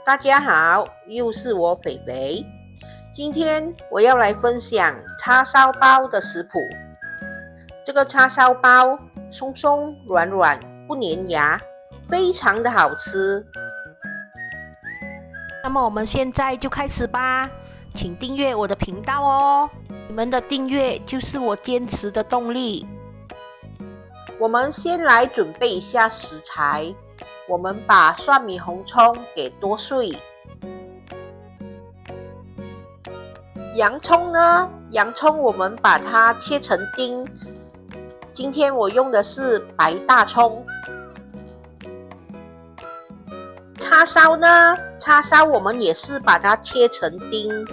大家好，又是我肥肥。今天我要来分享叉烧包的食谱。这个叉烧包松松软软，不粘牙，非常的好吃。那么我们现在就开始吧，请订阅我的频道哦。你们的订阅就是我坚持的动力。我们先来准备一下食材。我们把蒜米红葱给剁碎。洋葱呢？洋葱我们把它切成丁。今天我用的是白大葱。叉烧呢？叉烧我们也是把它切成丁。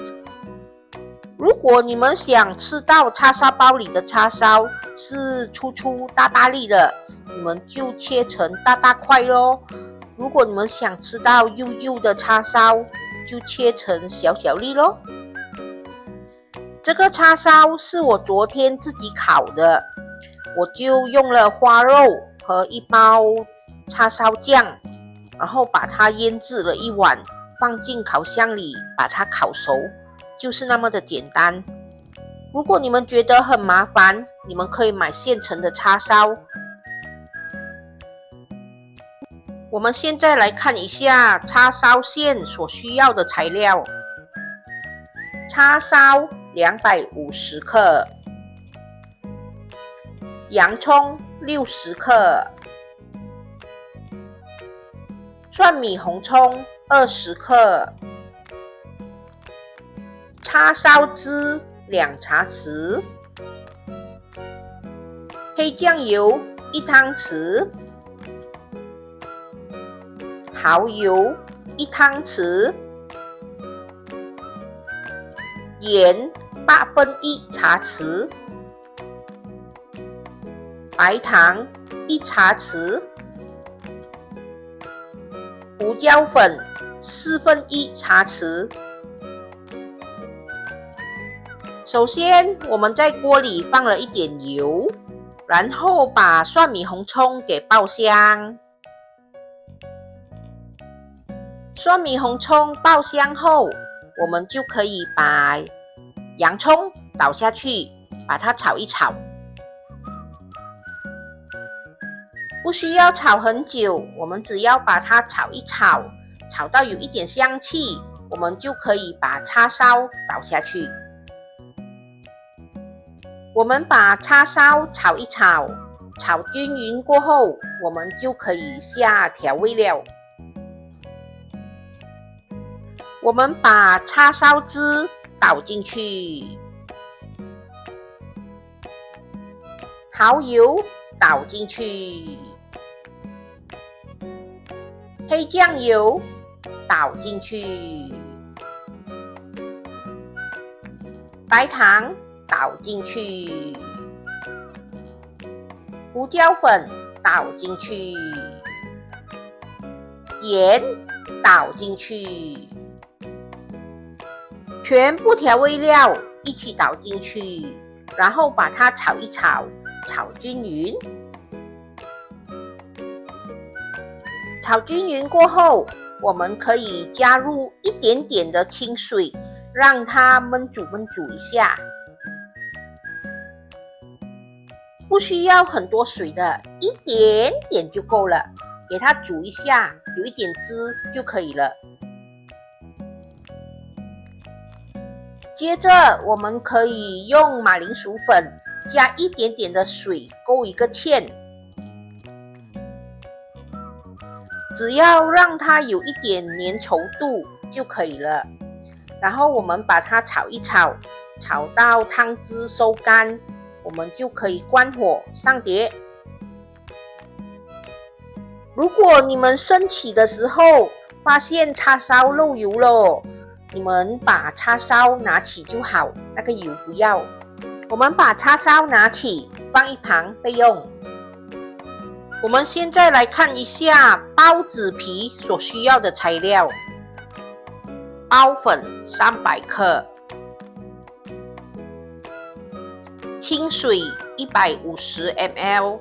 如果你们想吃到叉烧包里的叉烧是粗粗大大粒的，你们就切成大大块咯。如果你们想吃到幼幼的叉烧，就切成小小粒咯。这个叉烧是我昨天自己烤的，我就用了花肉和一包叉烧酱，然后把它腌制了一晚，放进烤箱里把它烤熟，就是那么的简单。如果你们觉得很麻烦，你们可以买现成的叉烧。我们现在来看一下叉烧馅所需要的材料。叉烧250克，洋葱60克，蒜米红葱20克，叉烧汁2茶匙，黑酱油1汤匙，蚝油1汤匙，盐1/8茶匙，白糖1茶匙，胡椒粉1/4茶匙。首先，我们在锅里放了一点油，然后把蒜米红葱给爆香。蒜米红葱爆香后，我们就可以把洋葱倒下去，把它炒一炒。不需要炒很久，我们只要把它炒一炒，炒到有一点香气，我们就可以把叉烧倒下去。我们把叉烧炒一炒，炒均匀过后，我们就可以下调味料。我们把叉烧汁倒进去，蚝油倒进去，黑酱油倒进去，白糖倒进去，胡椒粉倒进去，盐倒进去，全部调味料一起倒进去，然后把它炒一炒，炒均匀。炒均匀过后，我们可以加入一点点的清水，让它焖煮一下。不需要很多水的，一点点就够了，给它煮一下，有一点汁就可以了。接着我们可以用马铃薯粉加一点点的水勾一个芡，只要让它有一点粘稠度就可以了。然后我们把它炒一炒，炒到汤汁收干，我们就可以关火上碟。如果你们升起的时候发现叉烧漏油了，你们把叉烧拿起就好，那个油不要。我们把叉烧拿起，放一旁备用。我们现在来看一下包子皮所需要的材料。包粉300克，清水150 ml，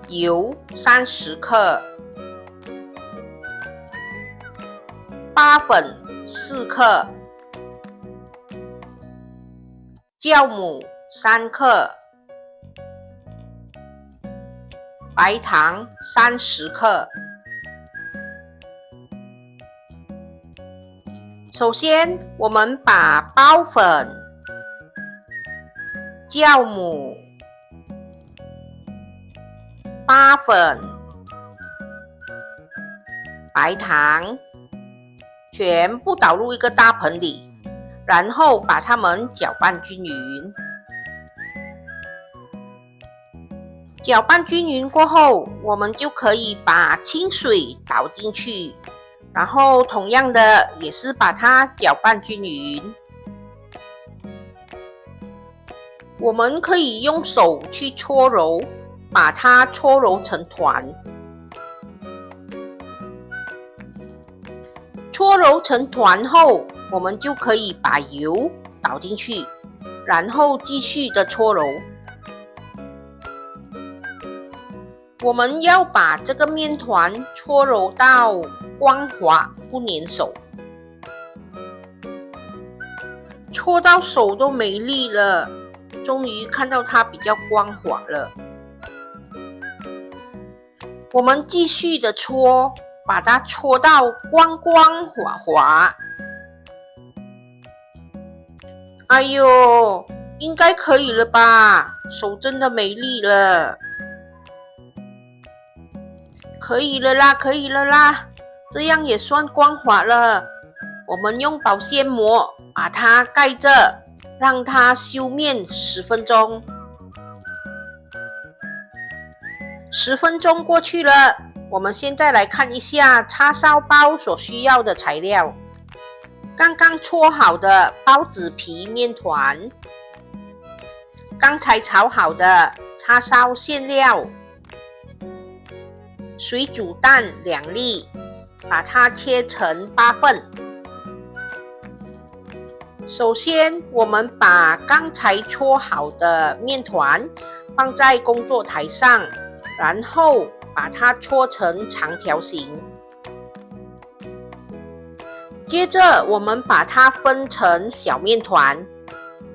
油30克，八粉4克，酵母3克，白糖30克。首先，我们把包粉、酵母、八粉、白糖全部倒入一个大盆里，然后把它们搅拌均匀。搅拌均匀过后，我们就可以把清水倒进去，然后同样的也是把它搅拌均匀。我们可以用手去搓揉，把它搓揉成团。搓揉成团后，我们就可以把油倒进去，然后继续的搓揉。我们要把这个面团搓揉到光滑不粘手，搓到手都没力了，终于看到它比较光滑了。我们继续的搓，把它搓到光光滑滑。哎呦，应该可以了吧？手真的没力了。可以了啦，可以了啦，这样也算光滑了。我们用保鲜膜把它盖着，让它休面10分钟。10分钟过去了，我们现在来看一下叉烧包所需要的材料。刚刚搓好的包子皮面团，刚才炒好的叉烧馅料，水煮蛋2粒，把它切成8份。首先，我们把刚才搓好的面团放在工作台上，然后把它搓成长条形。接着，我们把它分成小面团。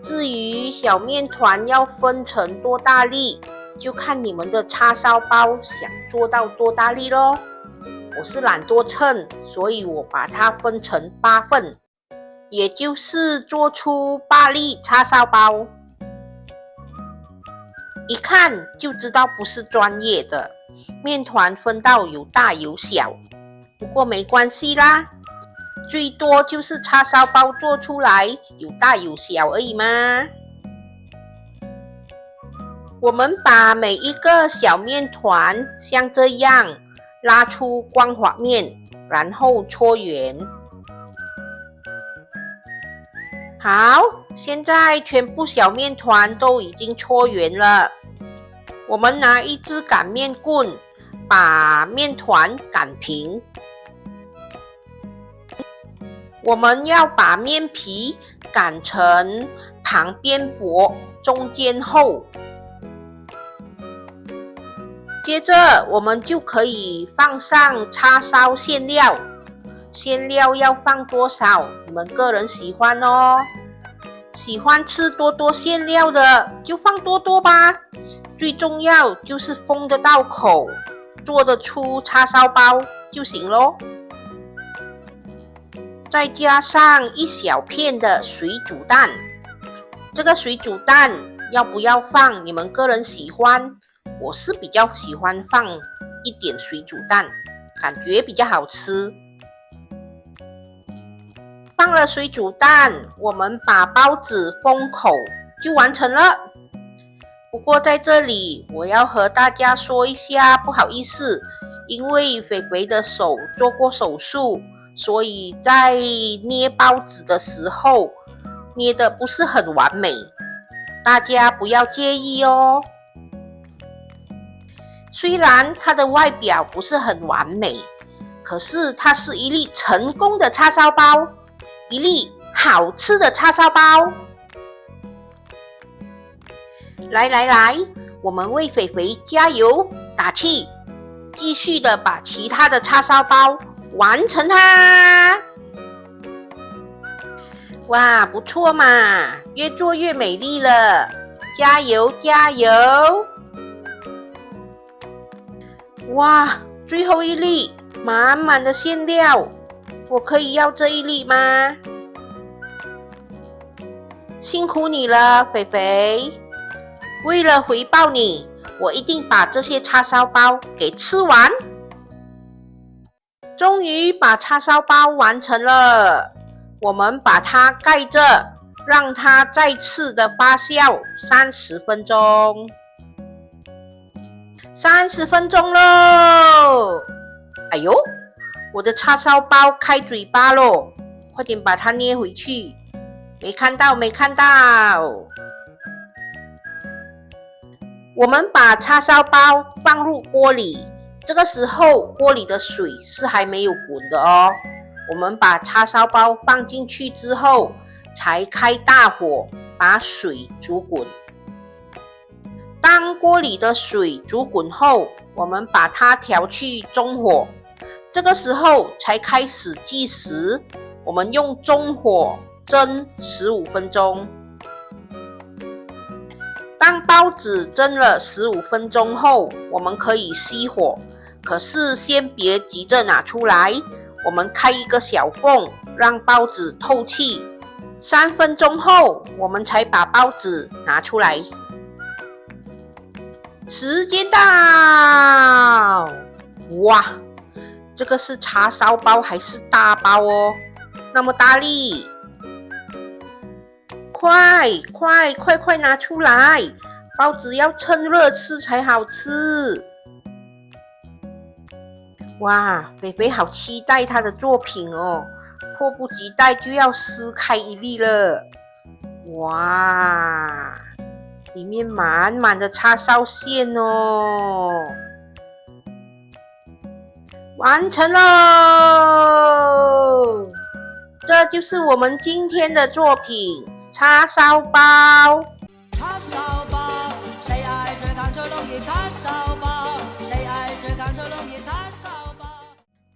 至于小面团要分成多大粒，就看你们的叉烧包想做到多大粒咯。我是懒惰秤，所以我把它分成8份，也就是做出8粒叉烧包。一看就知道不是专业的，面团分到有大有小，不过没关系啦，最多就是叉烧包做出来有大有小而已嘛。我们把每一个小面团像这样拉出光滑面，然后搓圆。好，现在全部小面团都已经搓圆了。我们拿一支擀面棍把面团擀平。我们要把面皮擀成旁边薄、中间厚。接着我们就可以放上叉烧馅料，馅料要放多少，你们个人喜欢哦。喜欢吃多多馅料的就放多多吧，最重要就是封得到口，做得出叉烧包就行咯。再加上1小片的水煮蛋，这个水煮蛋要不要放，你们个人喜欢。我是比较喜欢放一点水煮蛋，感觉比较好吃。放了水煮蛋，我们把包子封口就完成了。不过在这里我要和大家说一下，不好意思，因为肥肥的手做过手术，所以在捏包子的时候捏得不是很完美，大家不要介意哦。虽然它的外表不是很完美，可是它是一粒成功的叉烧包，一粒好吃的叉烧包。来来来，我们为肥肥加油打气，继续的把其他的叉烧包完成它。哇，不错嘛，越做越美丽了，加油加油！哇，最后一粒，满满的馅料，我可以要这一粒吗？辛苦你了，肥肥。为了回报你，我一定把这些叉烧包给吃完。终于把叉烧包完成了，我们把它盖着，让它再次的发酵30分钟。30分钟喽！哎呦，我的叉烧包开嘴巴咯，快点把它捏回去。没看到，没看到。我们把叉烧包放入锅里，这个时候锅里的水是还没有滚的哦。我们把叉烧包放进去之后，才开大火把水煮滚。当锅里的水煮滚后，我们把它调去中火，这个时候才开始计时。我们用中火蒸15分钟。当包子蒸了15分钟后，我们可以熄火，可是先别急着拿出来，我们开一个小缝，让包子透气。3分钟后，我们才把包子拿出来。时间到！哇，这个是叉烧包还是大包哦？那么大力！快拿出来！包子要趁热吃才好吃。哇，肥肥好期待他的作品哦，迫不及待就要撕开一粒了。哇，里面满满的叉烧馅哦，完成喽！这就是我们今天的作品。叉烧包，叉烧包，谁爱吃干脆容易叉烧包？谁爱吃干脆容易叉烧包？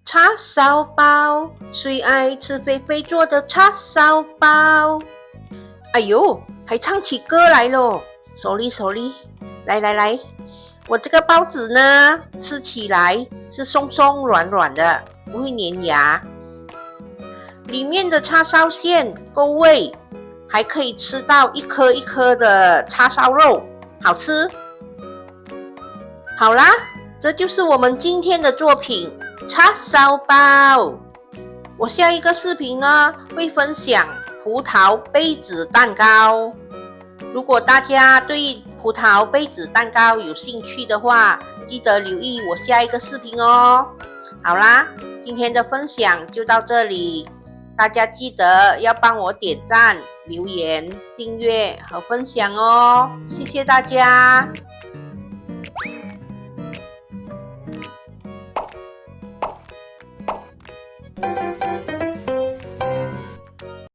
叉烧包，谁爱吃肥肥做的叉烧包？哎呦，还唱起歌来咯！手里，来，我这个包子呢，吃起来是松松软软的，不会粘牙。里面的叉烧馅够味。还可以吃到一颗一颗的叉烧肉，好吃。好啦，这就是我们今天的作品叉烧包。我下一个视频呢，会分享葡萄杯子蛋糕。如果大家对葡萄杯子蛋糕有兴趣的话，记得留意我下一个视频哦。好啦，今天的分享就到这里，大家记得要帮我点赞、留言、订阅和分享哦，谢谢大家。